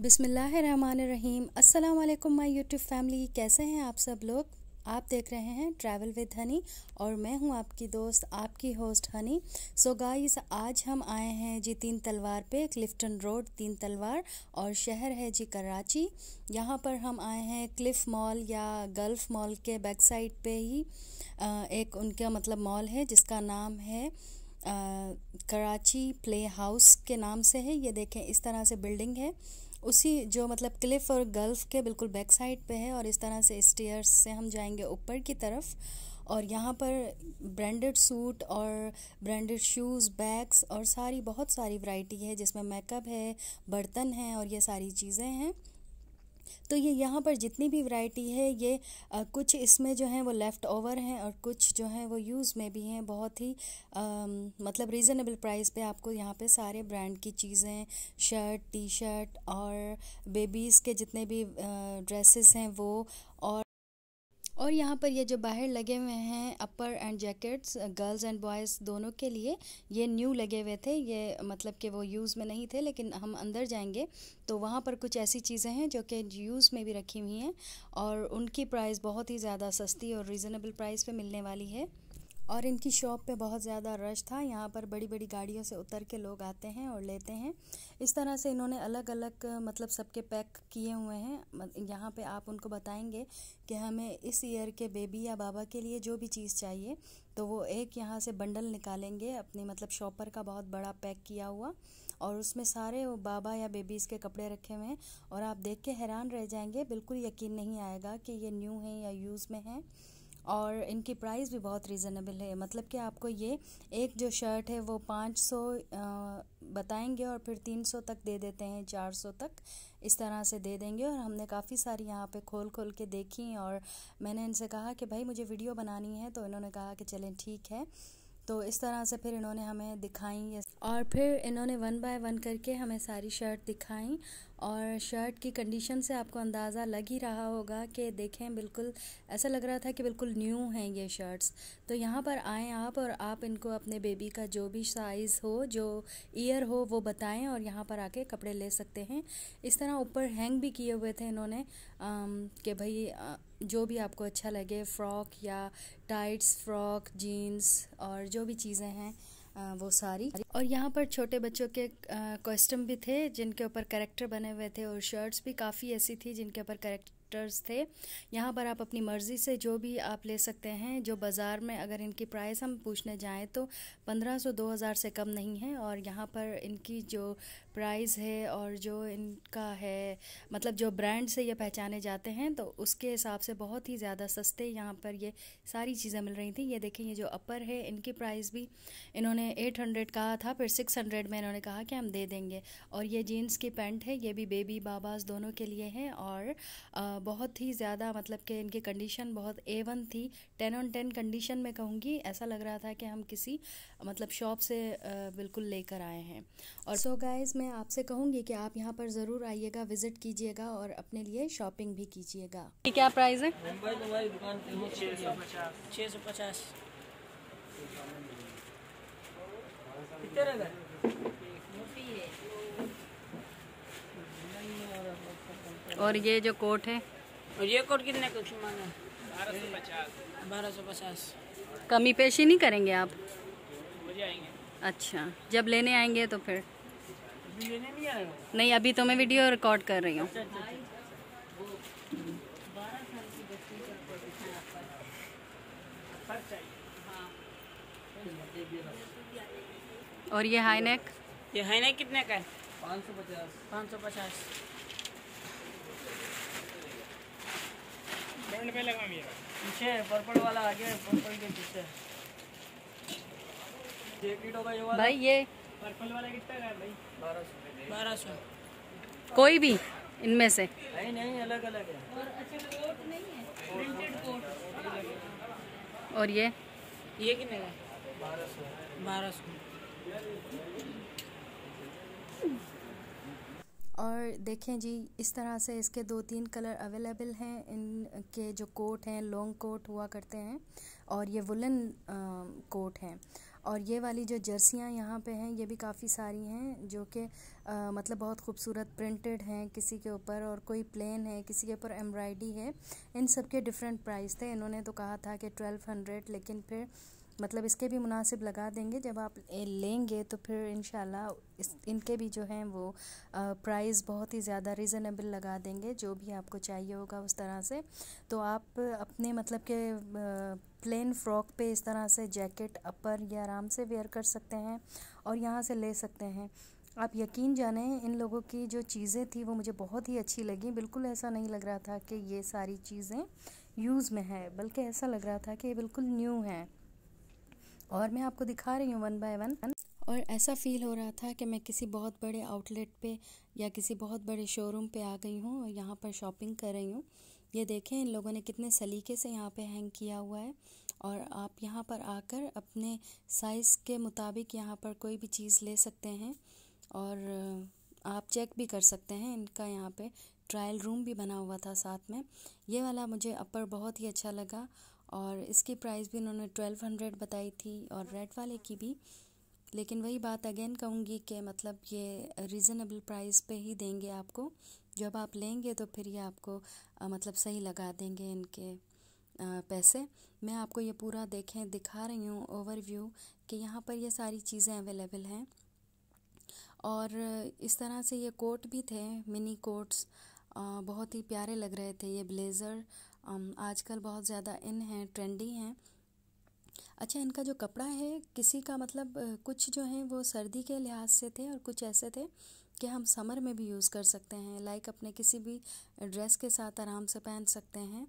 बिस्मिल्लाहिर्रहमानिर्रहीम। अस्सलाम वालेकुम माय यूट्यूब फैमिली, कैसे हैं आप सब लोग। आप देख रहे हैं ट्रैवल विद हनी और मैं हूं आपकी दोस्त, आपकी होस्ट हनी। सो गाइस, आज हम आए हैं जी तीन तलवार पे, क्लिफ्टन रोड तीन तलवार, और शहर है जी कराची। यहां पर हम आए हैं क्लिफ मॉल या गल्फ मॉल के बैक साइड पे ही एक उनका मतलब मॉल है जिसका नाम है कराची प्ले हाउस के नाम से है। ये देखें, इस तरह से बिल्डिंग है, उसी जो मतलब क्लिफ और गल्फ के बिल्कुल बैक साइड पे है। और इस तरह से स्टेयर्स से हम जाएंगे ऊपर की तरफ। और यहाँ पर ब्रांडेड सूट और ब्रांडेड शूज़, बैग्स और बहुत सारी वैरायटी है, जिसमें मेकअप है, बर्तन हैं और ये सारी चीज़ें हैं। तो ये यहाँ पर जितनी भी वैरायटी है, ये कुछ इसमें जो है वो लेफ़्ट ओवर हैं और कुछ जो है वो यूज़ में भी हैं। बहुत ही मतलब रीज़नेबल प्राइस पे आपको यहाँ पे सारे ब्रांड की चीज़ें, शर्ट, टी शर्ट और बेबीज़ के जितने भी ड्रेसेस हैं वो। और यहाँ पर ये जो बाहर लगे हुए हैं upper and jackets, girls and boys दोनों के लिए, ये न्यू लगे हुए थे। ये मतलब कि वो यूज़ में नहीं थे, लेकिन हम अंदर जाएंगे तो वहाँ पर कुछ ऐसी चीज़ें हैं जो कि यूज़ में भी रखी हुई हैं और उनकी प्राइस बहुत ही ज़्यादा सस्ती और रीज़नेबल प्राइस पे मिलने वाली है। और इनकी शॉप पे बहुत ज़्यादा रश था। यहाँ पर बड़ी बड़ी गाड़ियों से उतर के लोग आते हैं और लेते हैं। इस तरह से इन्होंने अलग अलग मतलब सबके पैक किए हुए हैं। यहाँ पे आप उनको बताएंगे कि हमें इस ईयर के बेबी या बाबा के लिए जो भी चीज़ चाहिए, तो वो एक यहाँ से बंडल निकालेंगे अपनी मतलब शॉपर का बहुत बड़ा पैक किया हुआ, और उसमें सारे वो बाबा या बेबीज़ के कपड़े रखे हुए हैं। और आप देख के हैरान रह जाएंगे, बिल्कुल यकीन नहीं आएगा कि ये न्यू है या यूज़ में है। और इनकी प्राइस भी बहुत रीज़नेबल है। मतलब कि आपको ये एक जो शर्ट है वो 500 बताएंगे और फिर 300 तक दे देते हैं, 400 तक इस तरह से दे देंगे। और हमने काफ़ी सारी यहाँ पे खोल खोल के देखी और मैंने इनसे कहा कि भाई मुझे वीडियो बनानी है, तो इन्होंने कहा कि चलें ठीक है। तो इस तरह से फिर इन्होंने हमें दिखाई और फिर इन्होंने वन बाय वन करके हमें सारी शर्ट दिखाई। और शर्ट की कंडीशन से आपको अंदाज़ा लग ही रहा होगा कि देखें, बिल्कुल ऐसा लग रहा था कि बिल्कुल न्यू हैं ये शर्ट्स। तो यहाँ पर आएँ आप और आप इनको अपने बेबी का जो भी साइज़ हो, जो ईयर हो, वो बताएं और यहाँ पर आके कपड़े ले सकते हैं। इस तरह ऊपर हैंग भी किए हुए थे इन्होंने कि भाई जो भी आपको अच्छा लगे, फ़्रॉक या टाइट्स, फ्रॉक, जीन्स और जो भी चीज़ें हैं वो सारी। और यहाँ पर छोटे बच्चों के कॉस्ट्यूम भी थे जिनके ऊपर कैरेक्टर बने हुए थे, और शर्ट्स भी काफ़ी ऐसी थी जिनके ऊपर कैरेक्टर्स थे। यहाँ पर आप अपनी मर्ज़ी से जो भी आप ले सकते हैं। जो बाज़ार में अगर इनकी प्राइस हम पूछने जाएँ तो 1500-2000 से कम नहीं है। और यहाँ पर इनकी जो प्राइस है और जो इनका है मतलब जो ब्रांड से ये पहचाने जाते हैं, तो उसके हिसाब से बहुत ही ज़्यादा सस्ते यहाँ पर ये सारी चीज़ें मिल रही थी। ये देखें, ये जो अपर है इनकी प्राइस भी इन्होंने 800 कहा था, फिर 600 में इन्होंने कहा कि हम दे देंगे। और ये जीन्स की पैंट है, ये भी बेबी बाबास दोनों के लिए है। और बहुत ही ज़्यादा मतलब कि इनकी कंडीशन बहुत A1 थी, 10 on 10 कंडीशन में कहूँगी। ऐसा लग रहा था कि हम किसी मतलब शॉप से बिल्कुल लेकर आए हैं। और सो गाइस, मैं आपसे कहूँगी कि आप यहाँ पर ज़रूर आइएगा, विज़िट कीजिएगा और अपने लिए शॉपिंग भी कीजिएगा। क्या प्राइस है? 650। और ये जो कोट है, और ये कोट कितने का मांगा? 1250। कमी पेशी नहीं करेंगे आप? हो जाएंगे। अच्छा, जब लेने आएंगे तो फिर? अभी लेने नहीं आए हो? नहीं, अभी तो मैं वीडियो रिकॉर्ड कर रही हूँ। और ये हाई नेक? ये हाई नेक कितने का है? 550। पीछे पर्पल वाला आ गया, पर्पल के पीछे भाई ये पर्पल वाला कितना का है भाई? 1200। कोई भी इनमें से? नहीं, अलग अलग है। और ये कितने का है? 1200। और देखें जी, इस तरह से इसके 2-3 कलर अवेलेबल हैं। इनके जो कोट हैं, लॉन्ग कोट हुआ करते हैं और ये वुलन कोट हैं। और ये वाली जो जर्सियाँ यहाँ पे हैं ये भी काफ़ी सारी हैं, जो कि मतलब बहुत खूबसूरत प्रिंटेड हैं किसी के ऊपर, और कोई प्लेन है, किसी के ऊपर एम्ब्रॉयडरी है। इन सब के डिफरेंट प्राइस थे। इन्होंने तो कहा था कि 1200, लेकिन फिर मतलब इसके भी मुनासिब लगा देंगे। जब आप लेंगे तो फिर इंशाल्लाह इनके भी जो हैं वो प्राइस बहुत ही ज़्यादा रीज़नेबल लगा देंगे, जो भी आपको चाहिए होगा उस तरह से। तो आप अपने मतलब के प्लेन फ्रॉक पे इस तरह से जैकेट अपर ये आराम से वेयर कर सकते हैं और यहाँ से ले सकते हैं। आप यकीन जाने इन लोगों की जो चीज़ें थी वो मुझे बहुत ही अच्छी लगी। बिल्कुल ऐसा नहीं लग रहा था कि ये सारी चीज़ें यूज़ में है, बल्कि ऐसा लग रहा था कि ये बिल्कुल न्यू हैं। और मैं आपको दिखा रही हूँ वन बाय वन, और ऐसा फ़ील हो रहा था कि मैं किसी बहुत बड़े आउटलेट पे या किसी बहुत बड़े शोरूम पे आ गई हूँ और यहाँ पर शॉपिंग कर रही हूँ। ये देखें इन लोगों ने कितने सलीके से यहाँ पे हैंग किया हुआ है, और आप यहाँ पर आकर अपने साइज़ के मुताबिक यहाँ पर कोई भी चीज़ ले सकते हैं, और आप चेक भी कर सकते हैं। इनका यहाँ पे ट्रायल रूम भी बना हुआ था साथ में। ये वाला मुझे अपर बहुत ही अच्छा लगा, और इसकी प्राइस भी इन्होंने 1200 बताई थी, और रेड वाले की भी। लेकिन वही बात अगेन कहूँगी कि मतलब ये रीज़नेबल प्राइस पे ही देंगे आपको। जब आप लेंगे तो फिर ये आपको मतलब सही लगा देंगे इनके पैसे। मैं आपको ये पूरा दिखा रही हूँ ओवरव्यू कि यहाँ पर ये सारी चीज़ें अवेलेबल हैं। और इस तरह से ये कोट भी थे, मिनी कोट्स, बहुत ही प्यारे लग रहे थे। ये ब्लेज़र आजकल बहुत ज़्यादा इन हैं, ट्रेंडी हैं। अच्छा, इनका जो कपड़ा है किसी का मतलब कुछ जो है वो सर्दी के लिहाज से थे, और कुछ ऐसे थे कि हम समर में भी यूज़ कर सकते हैं, लाइक अपने किसी भी ड्रेस के साथ आराम से पहन सकते हैं,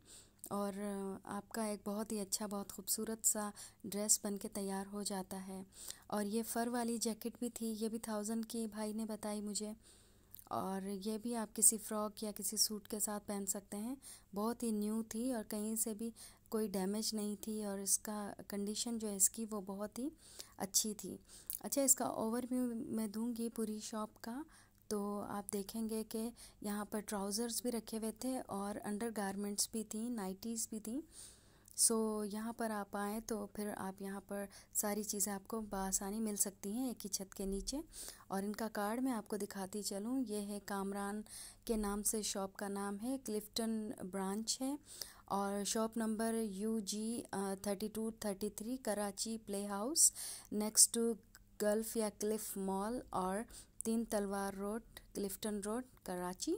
और आपका एक बहुत ही अच्छा, बहुत खूबसूरत सा ड्रेस बन के तैयार हो जाता है। और ये फ़र वाली जैकेट भी थी, ये भी 1000 की भाई ने बताई मुझे, और ये भी आप किसी फ़्रॉक या किसी सूट के साथ पहन सकते हैं। बहुत ही न्यू थी और कहीं से भी कोई डैमेज नहीं थी, और इसका कंडीशन जो है इसकी वो बहुत ही अच्छी थी। अच्छा, इसका ओवरव्यू मैं दूंगी पूरी शॉप का, तो आप देखेंगे कि यहाँ पर ट्राउज़र्स भी रखे हुए थे और अंडर गारमेंट्स भी थी, नाइटीज़ भी थी। सो यहाँ पर आप आएँ तो फिर आप यहाँ पर सारी चीज़ें आपको बआसानी मिल सकती हैं एक ही छत के नीचे। और इनका कार्ड मैं आपको दिखाती चलूँ, ये है कामरान के नाम से शॉप का नाम है, क्लिफ्टन ब्रांच है, और shop number UG 3233 Karachi play house, next to Gulf या क्लिफ मॉल, और 3 तलवार रोड, क्लिफ्टन रोड, कराची।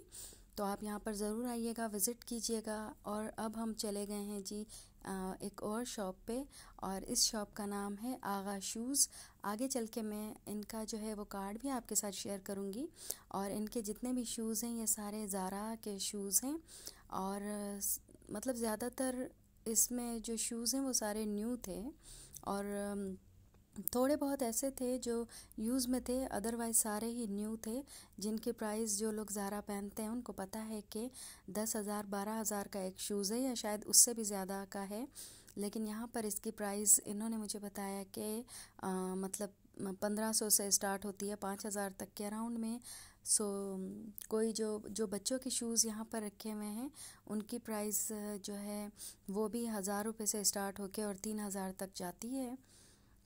तो आप यहाँ पर ज़रूर आइएगा, विज़िट कीजिएगा। और अब हम चले गए हैं जी एक और शॉप पे, और इस शॉप का नाम है आगा शूज़। आगे चल के मैं इनका जो है वो कार्ड भी आपके साथ शेयर करूँगी। और इनके जितने भी शूज़ हैं ये सारे ज़ारा के शूज़ हैं, और मतलब ज़्यादातर इसमें जो शूज़ हैं वो सारे न्यू थे, और थोड़े बहुत ऐसे थे जो यूज़ में थे, अदरवाइज़ सारे ही न्यू थे, जिनके प्राइस जो लोग ज़ारा पहनते हैं उनको पता है कि 10,000 12,000 का एक शूज़ है, या शायद उससे भी ज़्यादा का है। लेकिन यहाँ पर इसकी प्राइस इन्होंने मुझे बताया कि मतलब 1500 से स्टार्ट होती है 5,000 तक के अराउंड में। सो कोई जो बच्चों के शूज़ यहाँ पर रखे हुए हैं उनकी प्राइस जो है वो भी 1000 रुपये से स्टार्ट होके और 3000 तक जाती है।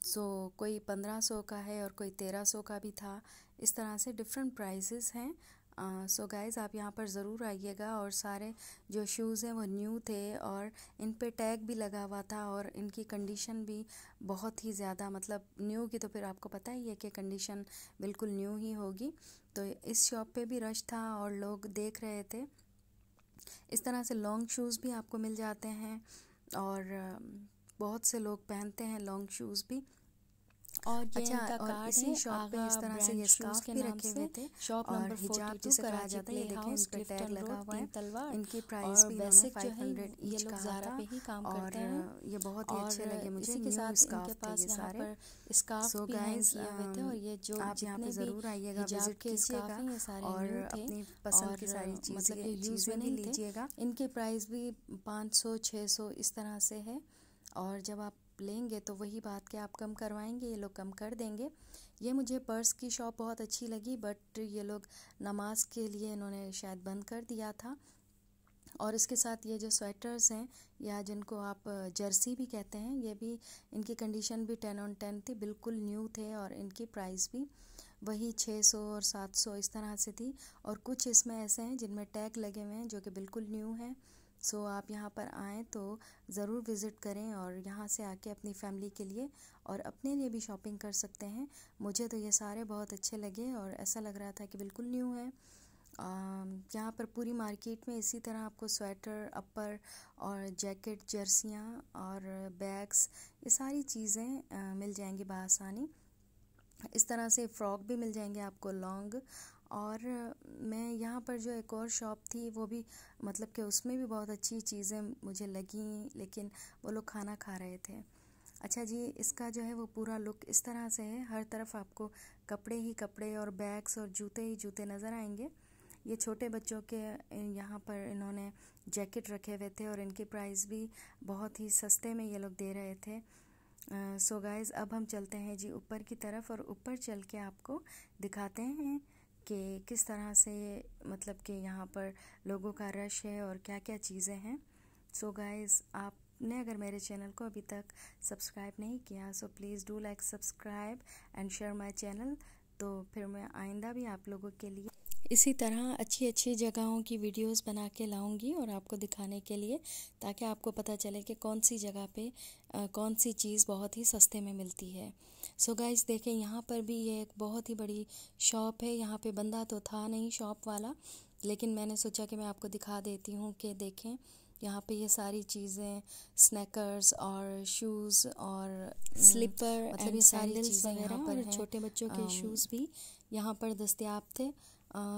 सो कोई 1500 का है और कोई 1300 का भी था। इस तरह से डिफरेंट प्राइसेस हैं। सो गाइज़ आप यहाँ पर ज़रूर आइएगा। और सारे जो शूज़ हैं वो न्यू थे, और इन पे टैग भी लगा हुआ था, और इनकी कंडीशन भी बहुत ही ज़्यादा, मतलब न्यू की तो फिर आपको पता ही है कि कंडीशन बिल्कुल न्यू ही होगी। तो इस शॉप पे भी रश था और लोग देख रहे थे। इस तरह से लॉन्ग शूज़ भी आपको मिल जाते हैं, और बहुत से लोग पहनते हैं लॉन्ग शूज़ भी। और ये अच्छा, इनका और कार्ड इसी है शॉप पे आगा इस तरह से ब्रांड ये शूज़ स्कार्फ के भी नाम रखे से, हुए थे। शॉप और नंबर हिजाब 42 जिसे कहा कराची जाता है, प्ले ये देखें हाउस, इन पे टैग क्लिफ्टन लगा रोड, हुआ 3 है। तलवार। इनकी प्राइस और भी इन्होंने बेसिक जो है 500 ये ईच लोग कहा ज़ारा था, पे ही काम और करते हैं। ये बहुत ही और अच्छे लगे मुझे। इसी के न्यू साथ इनके स्कार्फ थे पास ये यहाँ सारे। पर स्कार्फ सो भी हैंग गाइज किए हुए थे, और ये जो आप यहाँ पे जितने भी ज़रूर आइएगा, हिजाब विज़िट के स्कार्फ कीजिएगा, हैं ये सारे और न्यू थे, अपनी पसंद की और सारी मतलब ये यूज़ में चीज़ें भी नहीं थे। लीजिएगा। इनकी प्राइस भी 500 600 इस तरह से है, और जब आप लेंगे तो वही बात कि आप कम करवाएंगे, ये लोग कम कर देंगे। ये मुझे पर्स की शॉप बहुत अच्छी लगी, बट ये लोग नमाज के लिए इन्होंने शायद बंद कर दिया था। और इसके साथ ये जो स्वेटर्स हैं या जिनको आप जर्सी भी कहते हैं, ये भी इनकी कंडीशन भी 10/10 थी, बिल्कुल न्यू थे और इनकी प्राइस भी वही 600 और 700 इस तरह से थी। और कुछ इसमें ऐसे हैं जिनमें टैग लगे हुए हैं जो कि बिल्कुल न्यू हैं। सो आप यहाँ पर आएँ तो ज़रूर विज़िट करें और यहाँ से आके अपनी फैमिली के लिए और अपने लिए भी शॉपिंग कर सकते हैं। मुझे तो ये सारे बहुत अच्छे लगे और ऐसा लग रहा था कि बिल्कुल न्यू है। यहाँ पर पूरी मार्केट में इसी तरह आपको स्वेटर, अपर और जैकेट, जर्सियाँ और बैग्स, ये सारी चीज़ें मिल जाएंगी बआसानी। इस तरह से फ़्रॉक भी मिल जाएंगे आपको लॉन्ग। और मैं यहाँ पर जो एक और शॉप थी वो भी मतलब कि उसमें भी बहुत अच्छी चीज़ें मुझे लगी, लेकिन वो लोग खाना खा रहे थे। अच्छा जी, इसका जो है वो पूरा लुक इस तरह से है। हर तरफ आपको कपड़े ही कपड़े और बैग्स और जूते ही जूते नज़र आएंगे। ये छोटे बच्चों के यहाँ पर इन्होंने जैकेट रखे हुए थे और इनकी प्राइस भी बहुत ही सस्ते में ये लोग दे रहे थे। सो गाइज़, अब हम चलते हैं जी ऊपर की तरफ और ऊपर चल के आपको दिखाते हैं कि किस तरह से मतलब कि यहाँ पर लोगों का रश है और क्या क्या चीज़ें हैं। सो गाइज़, आपने अगर मेरे चैनल को अभी तक सब्सक्राइब नहीं किया सो please do like, subscribe and share my channel. तो फिर मैं आइंदा भी आप लोगों के लिए इसी तरह अच्छी अच्छी जगहों की वीडियोस बना के लाऊंगी और आपको दिखाने के लिए, ताकि आपको पता चले कि कौन सी जगह पे कौन सी चीज़ बहुत ही सस्ते में मिलती है। सो गाइस, देखें यहाँ पर भी ये एक बहुत ही बड़ी शॉप है। यहाँ पे बंदा तो था नहीं शॉप वाला, लेकिन मैंने सोचा कि मैं आपको दिखा देती हूँ कि देखें यहाँ पे ये सारी चीज़ें, स्नैकर्स और शूज़ और स्लीपर, मतलब ये सारी चीज़ें यहाँ पर हैं। छोटे बच्चों के शूज़ भी यहाँ पर दस्तयाब थे,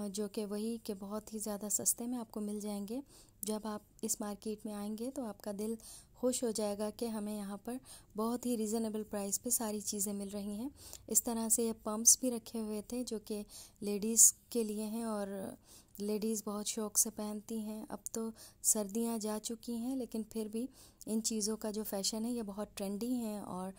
जो कि वही के बहुत ही ज़्यादा सस्ते में आपको मिल जाएंगे। जब आप इस मार्केट में आएंगे तो आपका दिल खुश हो जाएगा कि हमें यहाँ पर बहुत ही रीज़नेबल प्राइस पे सारी चीज़ें मिल रही हैं। इस तरह से ये पम्प्स भी रखे हुए थे जो कि लेडीज़ के लिए हैं और लेडीज़ बहुत शौक़ से पहनती हैं। अब तो सर्दियाँ जा चुकी हैं, लेकिन फिर भी इन चीज़ों का जो फ़ैशन है ये बहुत ट्रेंडी हैं और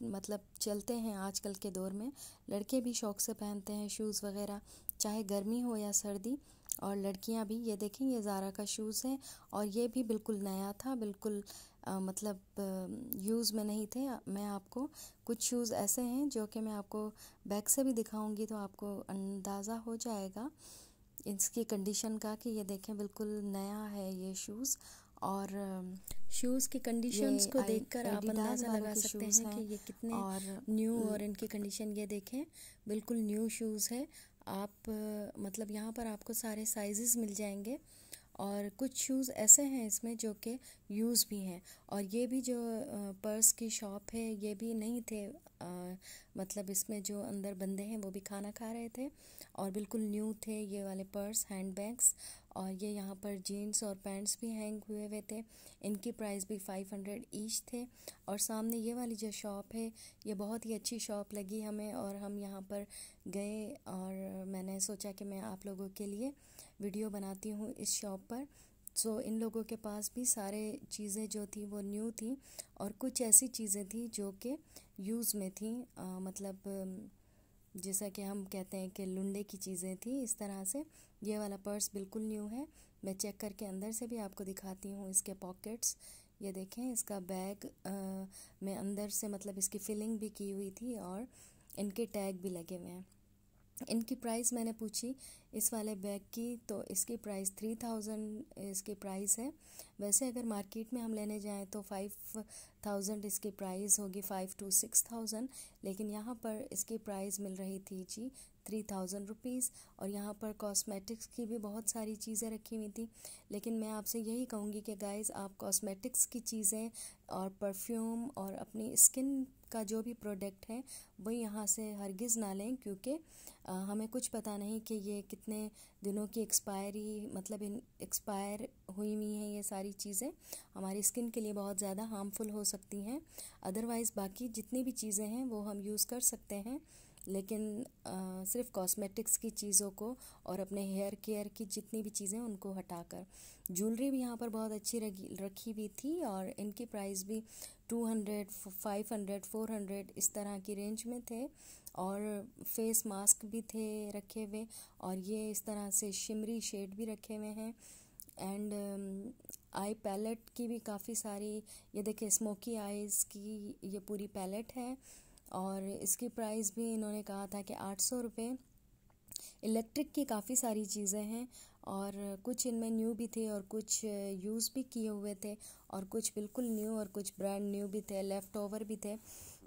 मतलब चलते हैं आजकल के दौर में। लड़के भी शौक़ से पहनते हैं शूज़ वग़ैरह, चाहे गर्मी हो या सर्दी। और लड़कियां भी, ये देखें ये ज़ारा का शूज़ है और ये भी बिल्कुल नया था, बिल्कुल मतलब यूज़ में नहीं थे। मैं आपको कुछ शूज़ ऐसे हैं जो कि मैं आपको बैक से भी दिखाऊंगी तो आपको अंदाज़ा हो जाएगा इसकी कंडीशन का कि ये देखें बिल्कुल नया है ये शूज़। और शूज़ की कंडीशंस को देखकर आप अंदाज़ा लगा सकते हैं कि ये कितने और न्यू, और इनकी कंडीशन ये देखें बिल्कुल न्यू शूज़ है। आप मतलब यहाँ पर आपको सारे साइज़ेस मिल जाएंगे और कुछ शूज़ ऐसे हैं इसमें जो कि यूज़ भी हैं। और ये भी जो पर्स की शॉप है ये भी नहीं थे, मतलब इसमें जो अंदर बंदे हैं वो भी खाना खा रहे थे और बिल्कुल न्यू थे ये वाले पर्स, हैंड बैग्स। और ये यहाँ पर जीन्स और पैंट्स भी हैंग हुए हुए थे, इनकी प्राइस भी 500 ईच थे। और सामने ये वाली जो शॉप है ये बहुत ही अच्छी शॉप लगी हमें और हम यहाँ पर गए और मैंने सोचा कि मैं आप लोगों के लिए वीडियो बनाती हूँ इस शॉप पर। सो इन लोगों के पास भी सारे चीज़ें जो थी वो न्यू थी और कुछ ऐसी चीज़ें थी जो कि यूज़ में थी, मतलब जैसा कि हम कहते हैं कि लुंडे की चीज़ें थी। इस तरह से ये वाला पर्स बिल्कुल न्यू है। मैं चेक करके अंदर से भी आपको दिखाती हूँ इसके पॉकेट्स। ये देखें इसका बैग में अंदर से मतलब इसकी फिलिंग भी की हुई थी और इनके टैग भी लगे हुए हैं। इनकी प्राइस मैंने पूछी इस वाले बैग की तो इसकी प्राइस 3000 इसकी प्राइस है। वैसे अगर मार्केट में हम लेने जाएं तो 5000 इसकी प्राइस होगी, 5 to 6000, लेकिन यहाँ पर इसकी प्राइस मिल रही थी जी 3000 रुपीज़। और यहाँ पर कॉस्मेटिक्स की भी बहुत सारी चीज़ें रखी हुई थी, लेकिन मैं आपसे यही कहूँगी कि गाइज़ आप कॉस्मेटिक्स की चीज़ें और परफ्यूम और अपनी स्किन का जो भी प्रोडक्ट है वो यहाँ से हरगिज़ ना लें, क्योंकि हमें कुछ पता नहीं कि ये कितने दिनों की एक्सपायरी मतलब एक्सपायर हुई हुई हैं। ये सारी चीज़ें हमारी स्किन के लिए बहुत ज़्यादा हार्मफुल हो सकती हैं। अदरवाइज़ बाकी जितनी भी चीज़ें हैं वो हम यूज़ कर सकते हैं, लेकिन सिर्फ कॉस्मेटिक्स की चीज़ों को और अपने हेयर केयर की जितनी भी चीज़ें उनको हटाकर। ज्वेलरी भी यहाँ पर बहुत अच्छी रखी हुई थी और इनकी प्राइस भी 200, 500, 400 इस तरह की रेंज में थे। और फेस मास्क भी थे रखे हुए और ये इस तरह से शिमरी शेड भी रखे हुए हैं। एंड आई पैलेट की भी काफ़ी सारी, ये देखिए स्मोकी आइज़ की ये पूरी पैलेट है और इसकी प्राइस भी इन्होंने कहा था कि 800 रुपये। इलेक्ट्रिक की काफ़ी सारी चीज़ें हैं और कुछ इनमें न्यू भी थे और कुछ यूज़ भी किए हुए थे और कुछ बिल्कुल न्यू और कुछ ब्रांड न्यू भी थे, लेफ़्ट ओवर भी थे।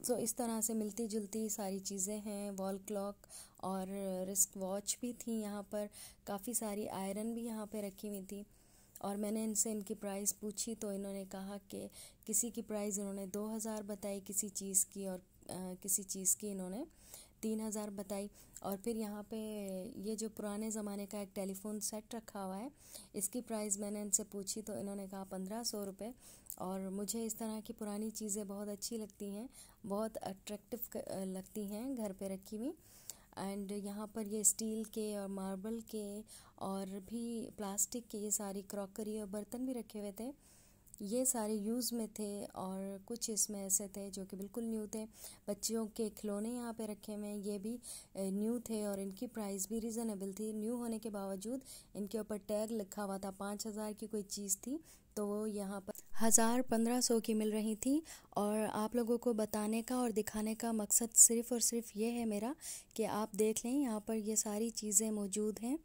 सो इस तरह से मिलती जुलती सारी चीज़ें हैं। वॉल क्लॉक और रिस्ट वॉच भी थी यहाँ पर, काफ़ी सारी आयरन भी यहाँ पे रखी हुई थी। और मैंने इनसे इनकी प्राइस पूछी तो इन्होंने कहा कि किसी की प्राइस इन्होंने 2000 बताई किसी चीज़ की, और किसी चीज़ की इन्होंने 3000 बताई। और फिर यहाँ पे ये जो पुराने ज़माने का एक टेलीफोन सेट रखा हुआ है, इसकी प्राइस मैंने इनसे पूछी तो इन्होंने कहा 1500 रुपये। और मुझे इस तरह की पुरानी चीज़ें बहुत अच्छी लगती हैं, बहुत अट्रैक्टिव लगती हैं घर पे रखी हुई। एंड यहाँ पर ये स्टील के और मार्बल के और भी प्लास्टिक के ये सारी क्रॉकरी और बर्तन भी रखे हुए थे। ये सारे यूज़ में थे और कुछ इसमें ऐसे थे जो कि बिल्कुल न्यू थे। बच्चियों के खिलौने यहाँ पे रखे हुए हैं, ये भी न्यू थे और इनकी प्राइस भी रीज़नेबल थी। न्यू होने के बावजूद इनके ऊपर टैग लिखा हुआ था, 5000 की कोई चीज़ थी तो वो यहाँ पर 1500 की मिल रही थी। और आप लोगों को बताने का और दिखाने का मकसद सिर्फ़ और सिर्फ ये है मेरा कि आप देख लें यहाँ पर ये सारी चीज़ें मौजूद हैं।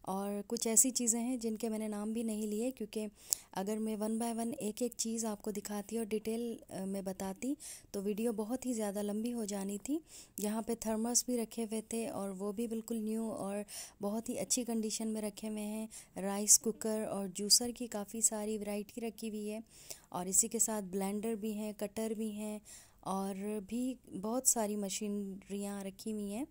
और कुछ ऐसी चीज़ें हैं जिनके मैंने नाम भी नहीं लिए, क्योंकि अगर मैं वन बाय वन एक एक चीज़ आपको दिखाती और डिटेल में बताती तो वीडियो बहुत ही ज़्यादा लंबी हो जानी थी। यहाँ पे थर्मस भी रखे हुए थे और वो भी बिल्कुल न्यू और बहुत ही अच्छी कंडीशन में रखे हुए हैं। राइस कुकर और जूसर की काफ़ी सारी वैरायटी रखी हुई है और इसी के साथ ब्लेंडर भी हैं, कटर भी हैं और भी बहुत सारी मशीनरियाँ रखी हुई हैं।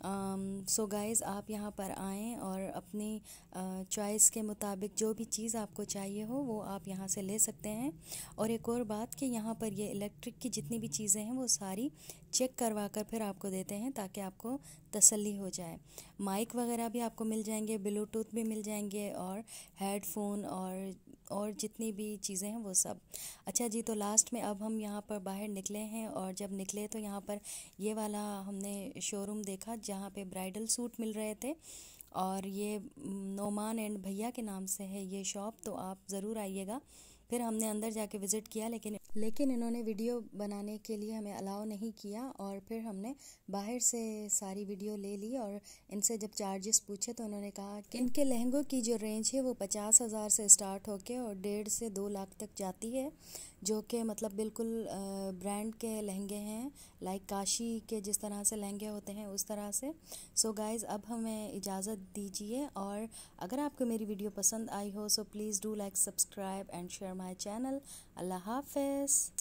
सो गाइज़, आप यहाँ पर आएँ और अपनी चॉइस के मुताबिक जो भी चीज़ आपको चाहिए हो वो आप यहाँ से ले सकते हैं। और एक और बात कि यहाँ पर ये इलेक्ट्रिक की जितनी भी चीज़ें हैं वो सारी चेक करवा कर फिर आपको देते हैं ताकि आपको तसल्ली हो जाए। माइक वगैरह भी आपको मिल जाएंगे, ब्लूटूथ भी मिल जाएंगे और हेडफोन और जितनी भी चीज़ें हैं वो सब। अच्छा जी, तो लास्ट में अब हम यहाँ पर बाहर निकले हैं और जब निकले तो यहाँ पर ये वाला हमने शोरूम देखा जहाँ पे ब्राइडल सूट मिल रहे थे और ये नोमान एंड भैया के नाम से है ये शॉप, तो आप ज़रूर आइएगा। फिर हमने अंदर जाके विज़िट किया लेकिन इन्होंने वीडियो बनाने के लिए हमें अलाउ नहीं किया और फिर हमने बाहर से सारी वीडियो ले ली। और इनसे जब चार्जेस पूछे तो उन्होंने कहा कि इनके लहंगों की जो रेंज है वो 50,000 से स्टार्ट होके और 1.5 से 2 लाख तक जाती है, जो कि मतलब बिल्कुल ब्रांड के लहंगे हैं, लाइक काशी के जिस तरह से लहंगे होते हैं उस तरह से। सो गाइज़, अब हमें इजाज़त दीजिए और अगर आपको मेरी वीडियो पसंद आई हो so please do like, subscribe and share my channel. अल्लाह हाफ़िज़।